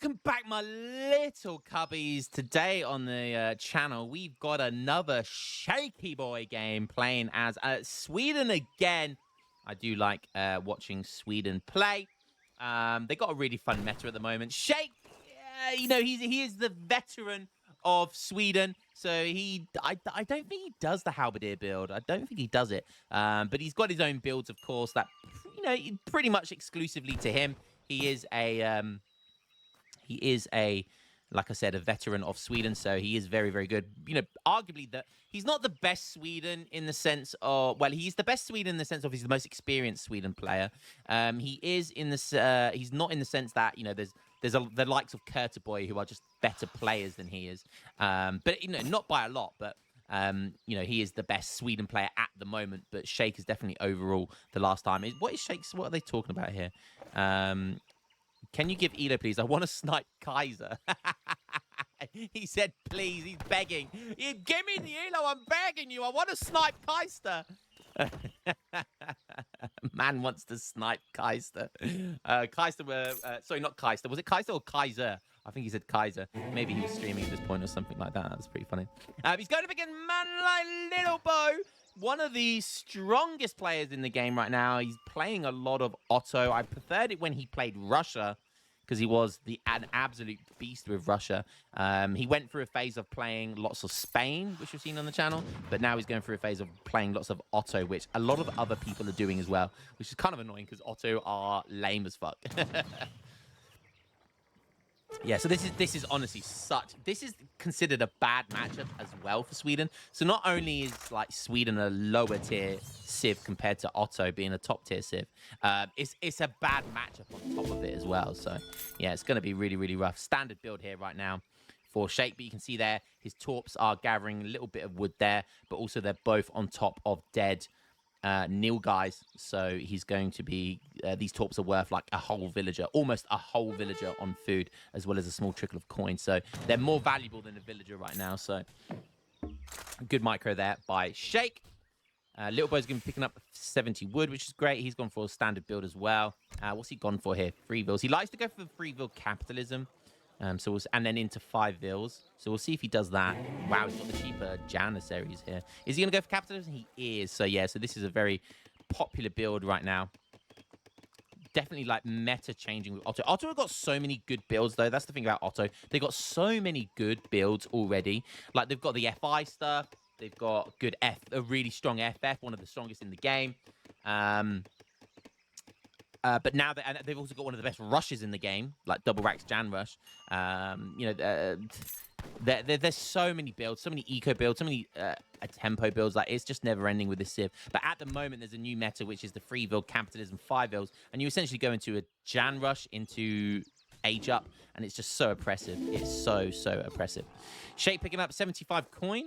Welcome back, my little cubbies. Today on the channel, we've got another shaky boy game playing as Sweden again. I do like watching Sweden play. They got a really fun meta at the moment. Shake, you know, he is the veteran of Sweden, so I don't think he does the halberdier build. I don't think he does it, but he's got his own builds, of course. That pretty much exclusively to him. He is a, like I said, a veteran of Sweden, so he is very, very good. You know, arguably he's not the best Sweden in the sense of, well, he's the best Sweden in the sense of he's the most experienced Sweden player. He is in this, he's not in the sense that, you know, there's the likes of Boy who are just better players than he is. But, you know, not by a lot, but, you know, he is the best Sweden player at the moment, but Shake is definitely overall the last time. What are they talking about here? Can you give Elo, please? I want to snipe Kaiser. He said, please. He's begging. Give me the Elo. I'm begging you. I want to snipe Kaiser. Man wants to snipe Kaiser. Kaiser, sorry, not Kaiser. Was it Kaiser or Kaiser? I think he said Kaiser. Maybe he was streaming at this point or something like that. That's pretty funny. He's going up against man like Little Bo. One of the strongest players in the game right now. He's playing a lot of Otto. I preferred it when he played Russia because he was an absolute beast with Russia. He went through a phase of playing lots of Spain, which we've seen on the channel, but now he's going through a phase of playing lots of Otto, which a lot of other people are doing as well, which is kind of annoying because Otto are lame as fuck. Yeah, so this is honestly this is considered a bad matchup as well for Sweden. So not only is like Sweden a lower tier Civ compared to Otto being a top tier Civ, it's a bad matchup on top of it as well. So yeah, it's going to be really, really rough. Standard build here right now for Shake, but you can see there his Torps are gathering a little bit of wood there, but also they're both on top of dead Nil guys, so he's going to be these Torps are worth like a whole villager, almost a whole villager on food, as well as a small trickle of coin, so they're more valuable than a villager right now. So good micro there by Shake. Little Bo's going to be picking up 70 wood, which is great. He's gone for a standard build as well. What's he gone for here? 3 vills. He likes to go for 3 vill capitalism. And then into 5 vills. So we'll see if he does that. Wow, he's got the cheaper Janissaries here. Is he going to go for capitalism? He is. So yeah, so this is a very popular build right now. Definitely like meta changing with Otto. Otto have got so many good builds though. That's the thing about Otto. They've got so many good builds already. Like they've got the FI stuff. They've got good a really strong FF, one of the strongest in the game. But now they've also got one of the best rushes in the game, like double racks Jan rush. You know, there's so many builds, so many eco builds, so many tempo builds. Like it's just never ending with this Civ. But at the moment, there's a new meta which is the 3 vill capitalism 5 vills, and you essentially go into a Jan rush into age up, and it's just so oppressive. It's so oppressive. Shake picking up 75 coin.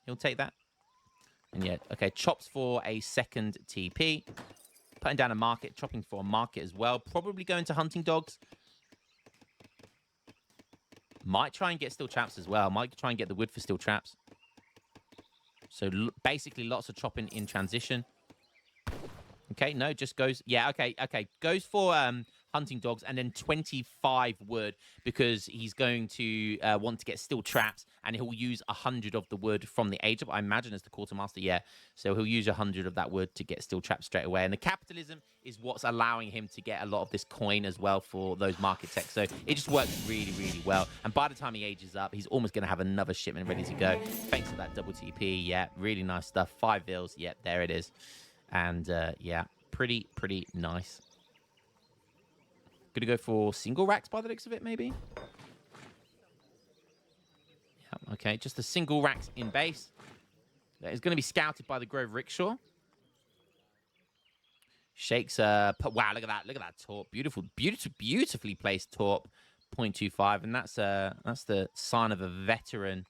He'll take that. And yeah, okay, chops for a second TP. Putting down a market, chopping for a market as well. Probably going to hunting dogs. Might try and get steel traps as well. Might try and get the wood for steel traps. So basically lots of chopping in transition. Okay, no, just goes... Yeah, okay. Goes for hunting dogs and then 25 wood because he's going to want to get steel traps, and he'll use 100 of the wood from the age up, I imagine, as the quartermaster. Yeah, so he'll use 100 of that wood to get steel traps straight away, and the capitalism is what's allowing him to get a lot of this coin as well for those market techs. So it just works really, really well, and by the time he ages up, he's almost going to have another shipment ready to go thanks to that double TP. Yeah, really nice stuff. 5 vills. Yep, there it is. And yeah, pretty nice. Gonna go for single racks by the looks of it, maybe. Yeah, okay, just the single racks in base. That is going to be scouted by the Grove Rickshaw. Shakes wow, look at that Torp. Beautifully placed Torp, 0.25, and that's the sign of a veteran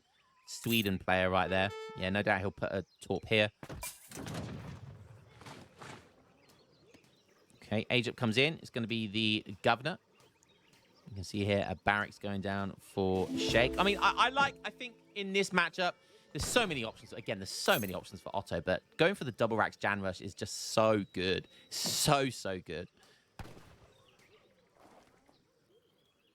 Sweden player right there. Yeah, no doubt he'll put a Torp here. Okay, age up comes in. It's going to be the governor. You can see here a barracks going down for Shake. I mean, I think in this matchup, there's so many options. Again, there's so many options for Otto, but going for the double racks Jan rush is just so good. So good.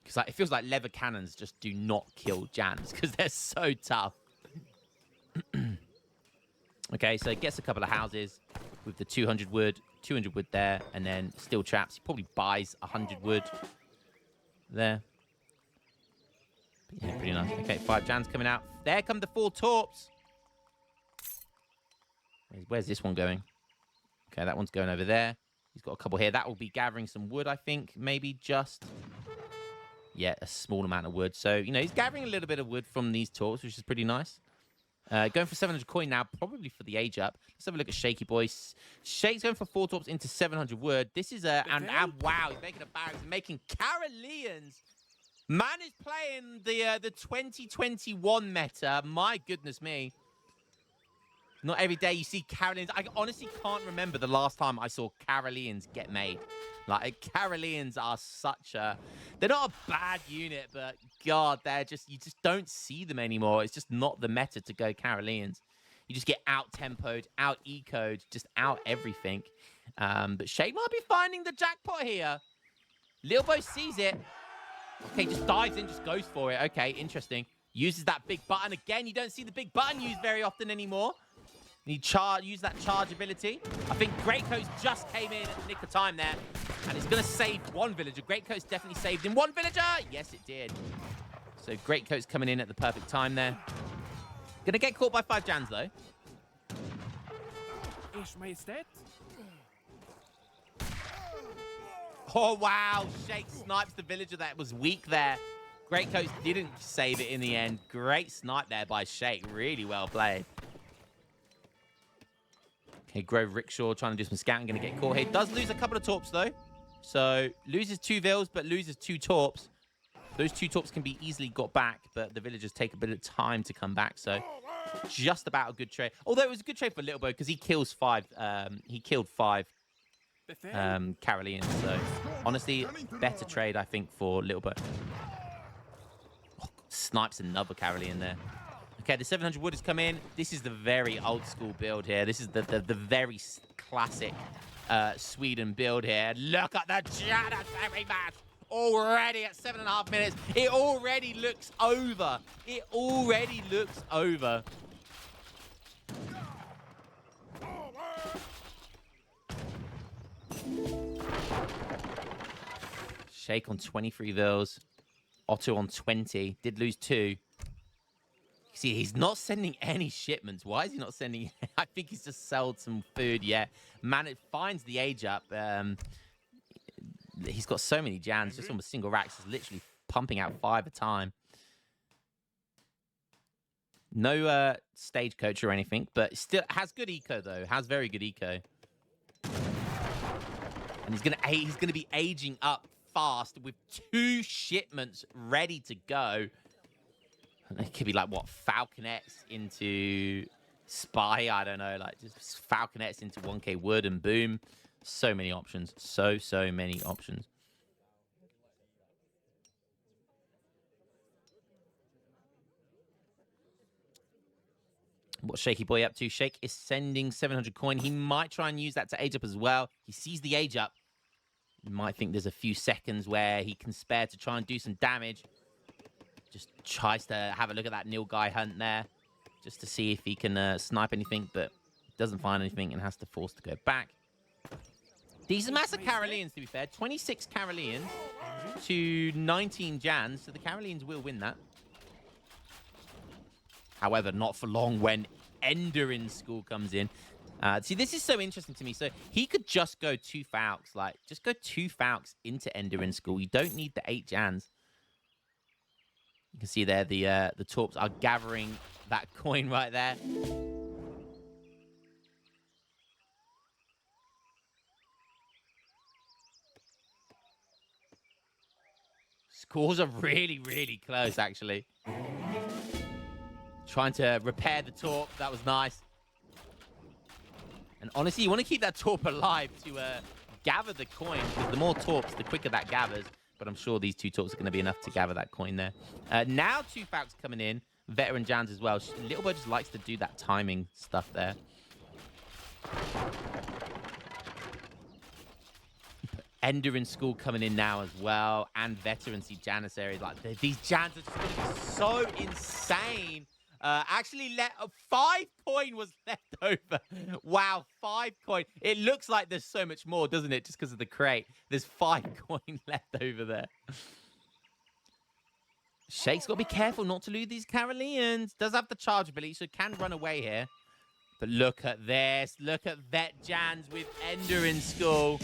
Because like, it feels like leather cannons just do not kill Jans because they're so tough. Okay, so it gets a couple of houses with the 200 wood there, and then steel traps. He probably buys 100 wood there. But yeah, pretty nice. Okay, 5 Jans coming out. There come the 4 Torps. Where's this one going? Okay, that one's going over there. He's got a couple here. That will be gathering some wood, I think. Maybe just... Yeah, a small amount of wood. So, you know, he's gathering a little bit of wood from these Torps, which is pretty nice. Going for 700 coin now, probably for the age up. Let's have a look at Shaky Boys. Shake's going for 4 Torps into 700 wood. This is a... And wow, he's making a barracks. Making caroleans. Man is playing the 2021 meta. My goodness me. Not every day you see caroleans. I honestly can't remember the last time I saw caroleans get made. Like, caroleans are such a... They're not a bad unit, but God, they're just... You just don't see them anymore. It's just not the meta to go caroleans. You just get out-tempoed, out-ecoed, just out everything. But Shake might be finding the jackpot here. Lil Bo sees it. Okay, just dives in, just goes for it. Okay, interesting. Uses that big button again. You don't see the big button used very often anymore. He use that charge ability. I think Greatcoat's just came in at the nick of time there. And it's going to save one villager. Greatcoat's definitely saved in one villager. Yes, it did. So Greatcoat's coming in at the perfect time there. Going to get caught by 5 Jans, though. Oh, wow. Shake snipes the villager that was weak there. Greatcoats didn't save it in the end. Great snipe there by Shake. Really well played. Okay, Grove Rickshaw trying to do some scouting. Going to get caught here. Does lose a couple of Torps, though. So, loses 2 Vills, but loses 2 Torps. Those 2 Torps can be easily got back, but the villagers take a bit of time to come back. So, just about a good trade. Although it was a good trade for Little Bo because he kills 5. He killed 5 Caroleans. So, honestly, better trade, I think, for Little Bo. Oh, snipes another Carolean there. Okay, the 700 wood has come in. This is the very old school build here. This is the very classic Sweden build here. Look at the Janissary match already at 7.5 minutes. It already looks over. It already looks over. Shake on 23 Vills. Otto on 20. Did lose 2. See, he's not sending any shipments. Why is he not sending? I think he's just sold some food. Yeah, man, it finds the age up. He's got so many Jans just on a single racks. He's literally pumping out 5 a time. No stagecoach or anything, but still has good eco though. Has very good eco. And he's gonna be aging up fast with 2 shipments ready to go. It could be like, what, Falconets into Spy? I don't know, like just Falconets into 1k wood and boom. So many options. So many options. What's Shaky Boy up to? Shake is sending 700 coin. He might try and use that to age up as well. He sees the age up. You might think there's a few seconds where he can spare to try and do some damage. Just tries to have a look at that Nilgai hunt there. Just to see if he can snipe anything, but doesn't find anything and has to force to go back. These are massive Caroleans, to be fair. 26 Caroleans to 19 Jans. So the Caroleans will win that. However, not for long when Ender in school comes in. See, this is so interesting to me. So he could just go 2 Falks. Like, just go 2 Falks into Ender in school. You don't need the 8 Jans. You can see there the Torps are gathering that coin right there. Scores are really, really close, actually. Trying to repair the Torp. That was nice. And honestly, you want to keep that Torp alive to gather the coin. Because the more Torps, the quicker that gathers. But I'm sure these 2 Torps are going to be enough to gather that coin there. Now 2 Falcons coming in. Veteran Jans as well. Little Boy just likes to do that timing stuff there. Ender in school coming in now as well, and veterancy Janissaries. Like these Jans are just going to be so insane. Actually, 5 coin was left over. Wow, 5 coin. It looks like there's so much more, doesn't it? Just because of the crate. There's 5 coin left over there. Shake's got to be careful not to lose these Caroleans. Does have the charge ability, so can run away here. But look at this. Look at Vet Jans with Ender in school.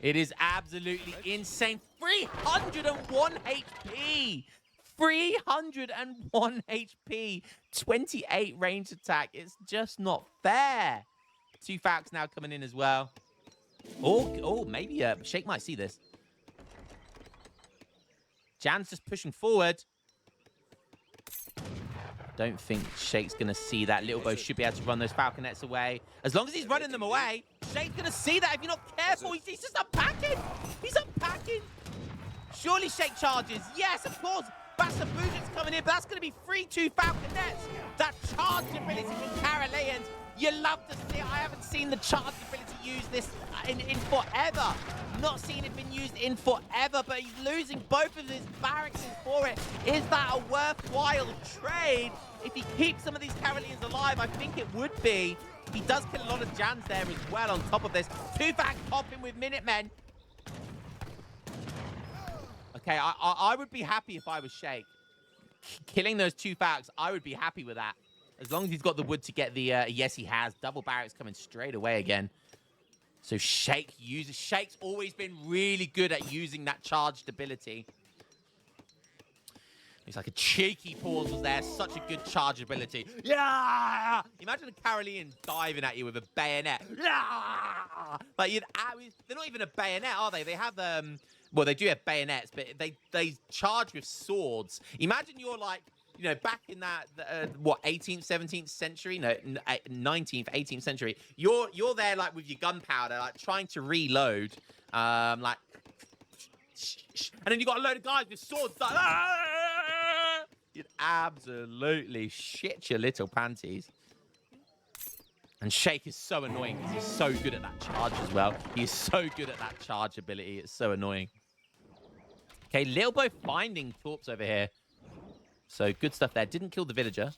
It is absolutely insane. 301 HP. 301 HP. 28 range attack. It's just not fair. 2 Falcons now coming in as well. Oh, maybe Shake might see this. Jan's just pushing forward. Don't think Shake's going to see that. Little Bo should be able to run those Falconets away. As long as he's running them away, Shake's going to see that. If you're not careful, he's just unpacking. He's unpacking. Surely Shake charges. Yes, of course. Bassa Bujit's coming in, but that's going to be 3-2 Falconets. That charge ability from Caroleans. You love to see it. I haven't seen the charge ability use this in forever. Not seen it been used in forever, but he's losing both of his barracks for it. Is that a worthwhile trade? If he keeps some of these Caroleans alive, I think it would be. He does kill a lot of Jans there as well on top of this. 2 Fac popping with Minutemen. Okay, I would be happy if I was Shake. Killing those 2 Facs, I would be happy with that. As long as he's got the wood to get the... yes, he has. Double barracks coming straight away again. So Shake's always been really good at using that charged ability. It's like a cheeky pause was there. Such a good charge ability. Yeah! Imagine a Carolean diving at you with a bayonet. Yeah! Like they're not even a bayonet, are they? They have well, they do have bayonets, but they charge with swords. Imagine you're like, you know, back in that, 18th, 17th century? No, 19th, 18th century. You're there, like, with your gunpowder, like, trying to reload, like, and then you got a load of guys with swords, like, you'd absolutely shit your little panties. And Shake is so annoying because he's so good at that charge as well. He's so good at that charge ability. It's so annoying. Okay, Lil Bo finding Torps over here. So good stuff there. Didn't kill the villager,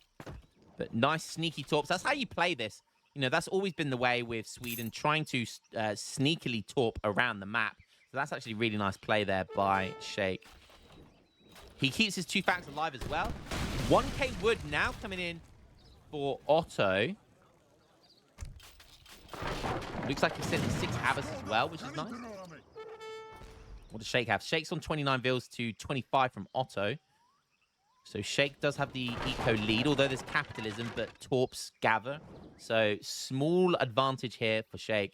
but nice sneaky Torps. That's how you play this. You know, that's always been the way with Sweden, trying to sneakily Torp around the map. So that's actually really nice play there by Shake. He keeps his 2 Facs alive as well. 1k wood now coming in for Otto. Looks like he's sending 6 Abbas as well, which is nice. What does Shake have? Shake's on 29 vills to 25 from Otto. So Shake does have the eco lead, although there's capitalism, but Torps gather. So small advantage here for Shake.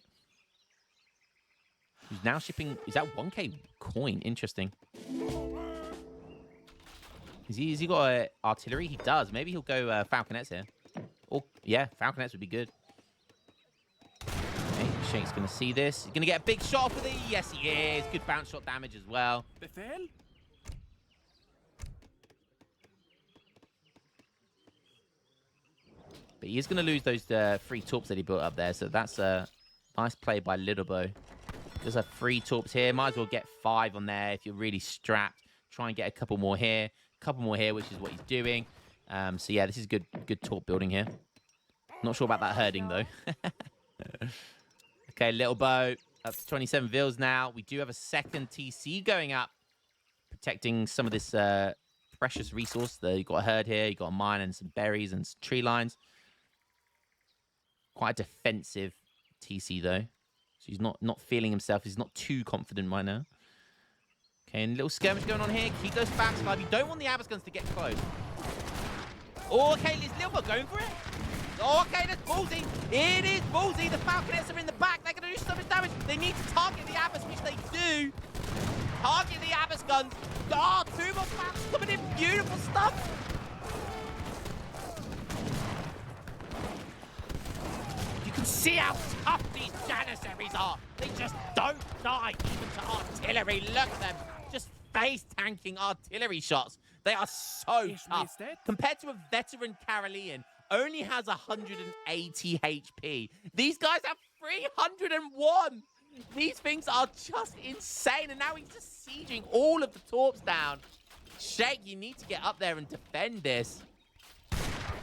He's now shipping... Is that 1k coin? Interesting. Has he got artillery? He does. Maybe he'll go Falconets here. Oh, yeah, Falconets would be good. Okay, Shake's going to see this. He's going to get a big shot off with it. Yes, he is. Good bounce shot damage as well. Befehl? But he is going to lose those 3 Torps that he built up there. So that's a nice play by Little Bo. There's a 3 Torps here. Might as well get 5 on there if you're really strapped. Try and get a couple more here. A couple more here, which is what he's doing. So yeah, this is good Torp building here. Not sure about that herding, though. Okay, Little Bo up to 27 vills now. We do have a second TC going up. Protecting some of this precious resource. You've got a herd here. You've got a mine and some berries and some tree lines. Quite a defensive TC, though. So he's not feeling himself. He's not too confident right now. Okay, and a little skirmish going on here. Keep those facts alive. You don't want the Abbas guns to get close. Oh, okay, is Little Bo going for it? Oh, okay, that's ballsy. It is ballsy. The Falconets are in the back. They're going to do so much damage. They need to target the Abbas, which they do. Target the Abbas guns. Oh, 2 more facts coming in. Beautiful stuff. You can see how tough these Janissaries are. They just don't die even to artillery. Look at them. Just face tanking artillery shots. They are so tough. Compared to a veteran Carolean, only has 180 HP. These guys have 301. These things are just insane. And now he's just sieging all of the Torps down. Shake, you need to get up there and defend this.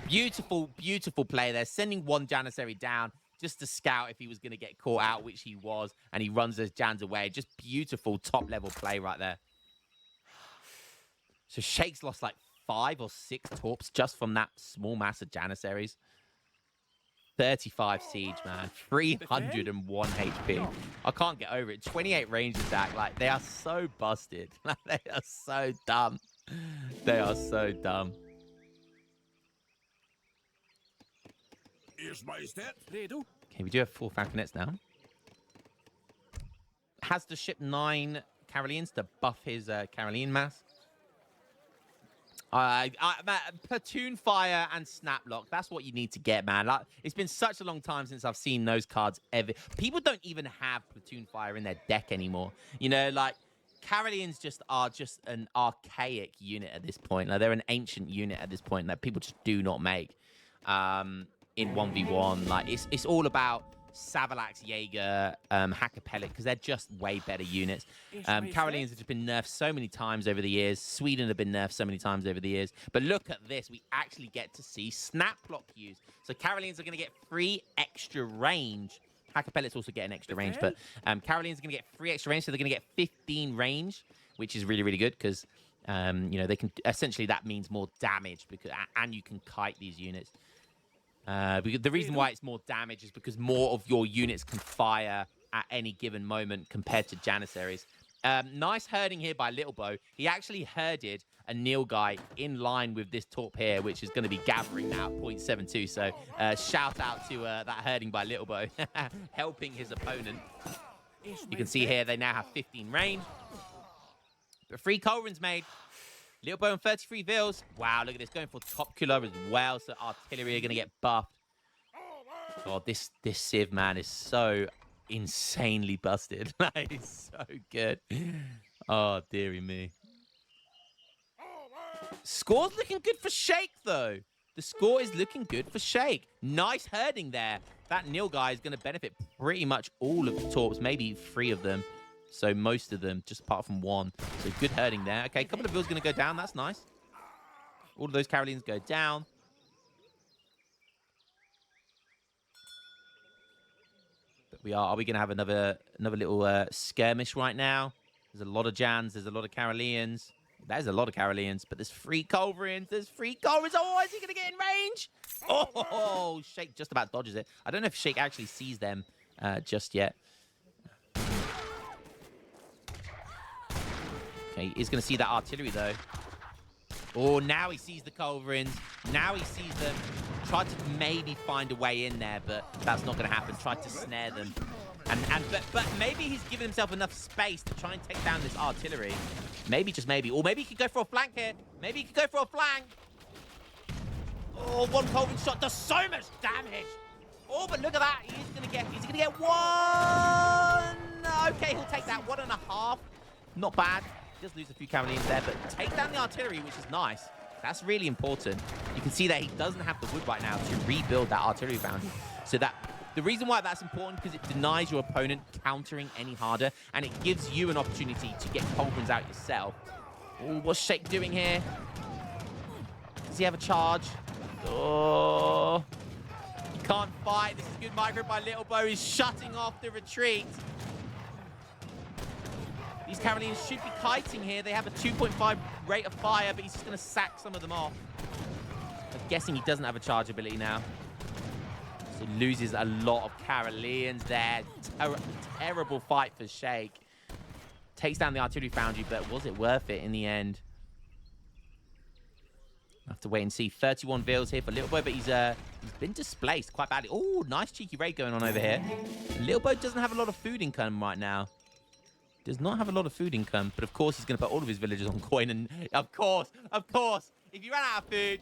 Beautiful, beautiful play there. Sending one Janissary down just to scout if he was going to get caught out, which he was. And he runs those Jans away. Just beautiful top-level play right there. So Shake's lost like 5 or 6 Torps just from that small mass of Janissaries. 35 siege, man. 301 HP. I can't get over it. 28 range attack. Like, they are so busted. They are so dumb. They are so dumb. Okay, we do have 4 Falconets now. Has to ship 9 Caroleans to buff his Carolean mass. Platoon fire and snaplock. That's what you need to get, man. Like, it's been such a long time since I've seen those cards ever. People don't even have platoon fire in their deck anymore. You know, like Caroleans are just an archaic unit at this point. Like, they're an ancient unit at this point that people just do not make in 1v1. Like, it's all about Savalax, Jaeger, Hacker Pellet, because they're just way better units. Caroleans have just been nerfed so many times over the years. Sweden have been nerfed so many times over the years. But look at this. We actually get to see Snaplock used. So Caroleans are going to get 3 extra range. Hacker Pellets also get an extra range, but Caroleans are going to get 3 extra range, so they're going to get 15 range, which is really, really good because, you know, they can essentially that means more damage because, and you can kite these units. The reason why it's more damage is because more of your units can fire at any given moment compared to Janissaries. Nice herding here by Little Bow. He actually herded a Nilgai in line with this Torp here, which is going to be gathering now at 0.72. So shout out to that herding by Little Bow, helping his opponent. You can see here they now have 15 range. But 3 Carolens made. Little Bow and 33 Vils. Wow, look at this. Going for top killer as well. So artillery are going to get buffed. God, this Civ, man, is so insanely busted. It's so good. Oh, dearie me. Score's looking good for Shake, though. The score is looking good for Shake. Nice herding there. That Nilgai is going to benefit pretty much all of the Torps, maybe 3 of them. So most of them, just apart from 1. So good herding there. Okay, a couple of Vils going to go down. That's nice. All of those Caroleans go down. But are we going to have another little skirmish right now? There's a lot of Jans. There's a lot of Caroleans. There's a lot of Caroleans, but there's 3 Culverins. There's 3 Culverins. Oh, is he going to get in range? Oh, Shake just about dodges it. I don't know if Shake actually sees them just yet. Okay, he's going to see that artillery, though. Oh, now he sees the Culverins. Now he sees them. Tried to maybe find a way in there, but that's not going to happen. Tried to snare them. But maybe he's given himself enough space to try and take down this artillery. Maybe, just maybe. Or maybe he could go for a flank here. Maybe he could go for a flank. Oh, 1 Culverin shot does so much damage. Oh, but look at that. He's going to get 1. Okay, he'll take that 1.5. Not bad. He does lose a few Caroleans there, but take down the artillery, which is nice. That's really important. You can see that he doesn't have the wood right now to rebuild that artillery boundary. So the reason why that's important because it denies your opponent countering any harder, and it gives you an opportunity to get Culverins out yourself. Oh, what's Shake doing here? Does he have a charge? Oh, he can't fight. This is good micro by Little Bow. He's shutting off the retreat. These Caroleans should be kiting here. They have a 2.5 rate of fire, but he's just going to sack some of them off. I'm guessing he doesn't have a charge ability now. So he loses a lot of Caroleans there. Terrible fight for Shake. Takes down the artillery foundry, but was it worth it in the end? I'll have to wait and see. 31 Vils here for Little Bow, but he's been displaced quite badly. Oh, nice cheeky raid going on over here. Little Bow doesn't have a lot of food income right now. Does not have a lot of food income, but of course he's going to put all of his villagers on coin, and of course, if you run out of food,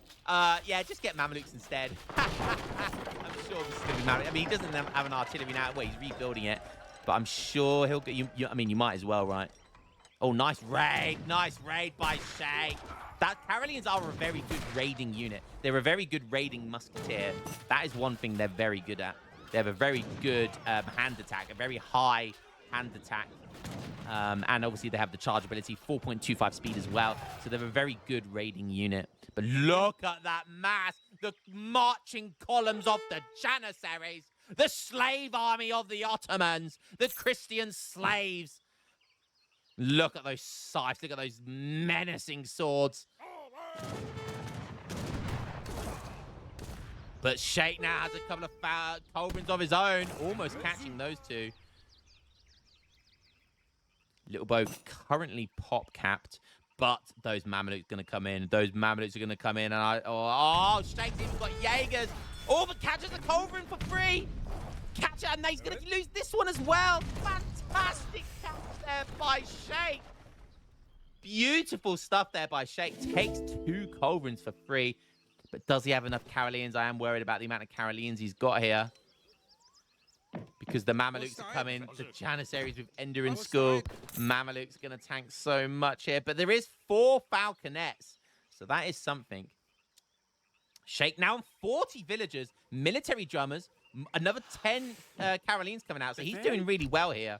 yeah, just get Mamelukes instead. I'm sure this is going to be Mameluke. I mean, he doesn't have an artillery now. Well, he's rebuilding it, but I'm sure he'll get you. I mean, you might as well, right? Oh, nice raid by Shake. That Caroleans are a very good raiding unit. They're a very good raiding musketeer. That is one thing they're very good at. They have a very good hand attack, a very high hand attack. And obviously they have the charge ability, 4.25 speed as well. So they're a very good raiding unit. But look at that mass. The marching columns of the Janissaries. The slave army of the Ottomans. The Christian slaves. Look at those scythes. Look at those menacing swords. But Sheikh now has a couple of culverins of his own. Almost catching those two. Little Bow currently pop capped, but those Mamelukes going to come in. Those Mamelukes are going to come in, and Sheikh's even got Jaegers. Oh, but catches the culverin for free. Catch it, and he's going to lose this one as well. Fantastic catch there by Sheikh. Beautiful stuff there by Sheikh. Takes 2 culverins for free, but does he have enough caroleans? I am worried about the amount of caroleans he's got here. Because the Mamelukes are coming, the Janissaries with Ender in school. Mamelukes are going to tank so much here. But there is 4 falconets. So that is something. Sheikh now on 40 villagers, military drummers, another 10 caroleans coming out. So he's doing really well here.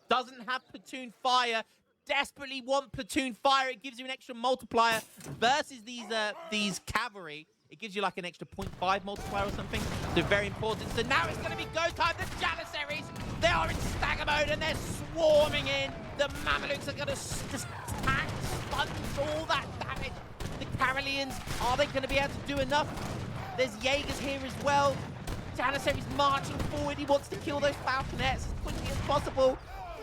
Doesn't have platoon fire. Desperately want platoon fire. It gives you an extra multiplier versus these cavalry. It gives you like an extra 0.5 multiplier or something. So very important. So now it's going to be go time. The Janissaries, they are in stagger mode and they're swarming in. The Mamelukes are going to just tank, sponge all that damage. The Caroleans, are they going to be able to do enough? There's Jaegers here as well. Janissaries marching forward. He wants to kill those falconets as quickly as possible.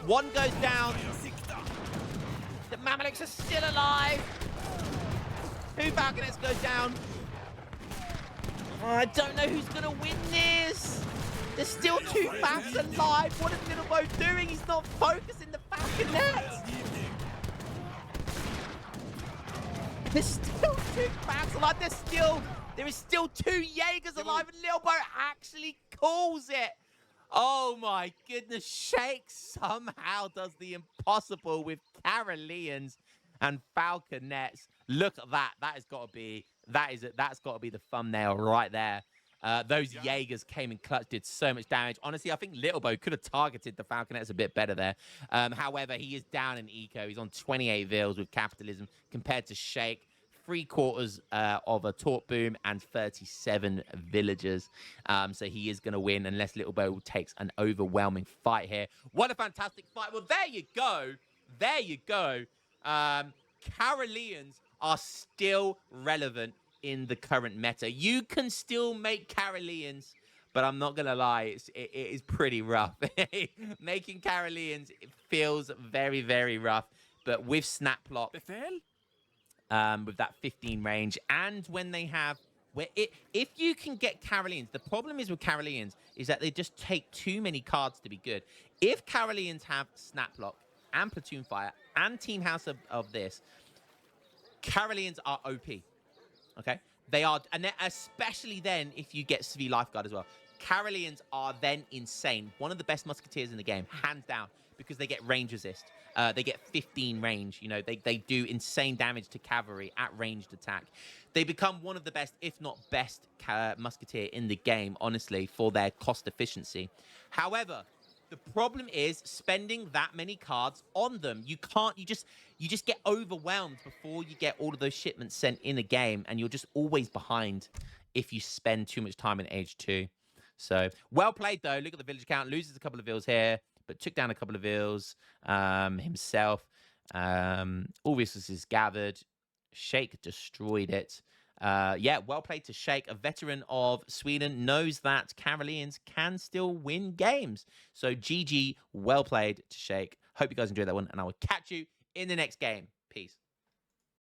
One goes down. The Mamelukes are still alive. 2 falconets go down. I don't know who's going to win this. There's still 2 Falcons alive. What is Little Bow doing? He's not focusing the falconets. There's still 2 Falcons alive. There is still 2 Jaegers alive, and Little Bow actually calls it. Oh my goodness. Sheikh somehow does the impossible with Caroleans and falconets. Look at that. That's got to be the thumbnail right there. Those Jaegers came in clutch, did so much damage. Honestly, I think Little Bow could have targeted the falconets a bit better there. However, he is down in eco. He's on 28 vils with capitalism compared to Sheikh. 3/4 of a Torp boom and 37 villagers. So he is going to win unless Little Bow takes an overwhelming fight here. What a fantastic fight. Well, there you go. There you go. Caroleans are still relevant in the current meta. You can still make Caroleans, but I'm not going to lie, it is pretty rough. Making Caroleans, it feels very, very rough. But with Snaplock, with that 15 range, and when they have... if you can get Caroleans, the problem is with Caroleans is that they just take too many cards to be good. If Caroleans have Snaplock and Platoon Fire and Team House of this, Caroleans are OP. Okay? They are, and especially then if you get Svi Lifeguard as well. Caroleans are then insane. One of the best musketeers in the game, hands down, because they get range resist. They get 15 range. You know, they do insane damage to cavalry at ranged attack. They become one of the best, if not best, musketeer in the game, honestly, for their cost efficiency. However, the problem is spending that many cards on them. You can't, you just get overwhelmed before you get all of those shipments sent in a game, and you're just always behind if you spend too much time in Age 2. So, well played, though. Look at the village count. Loses a couple of vills here, but took down a couple of vills himself. All resources gathered. Sheikh destroyed it. Yeah, well played to Sheikh. A veteran of Sweden, knows that Caroleans can still win games. So, GG, well played to Sheikh. Hope you guys enjoyed that one, and I will catch you in the next game. Peace.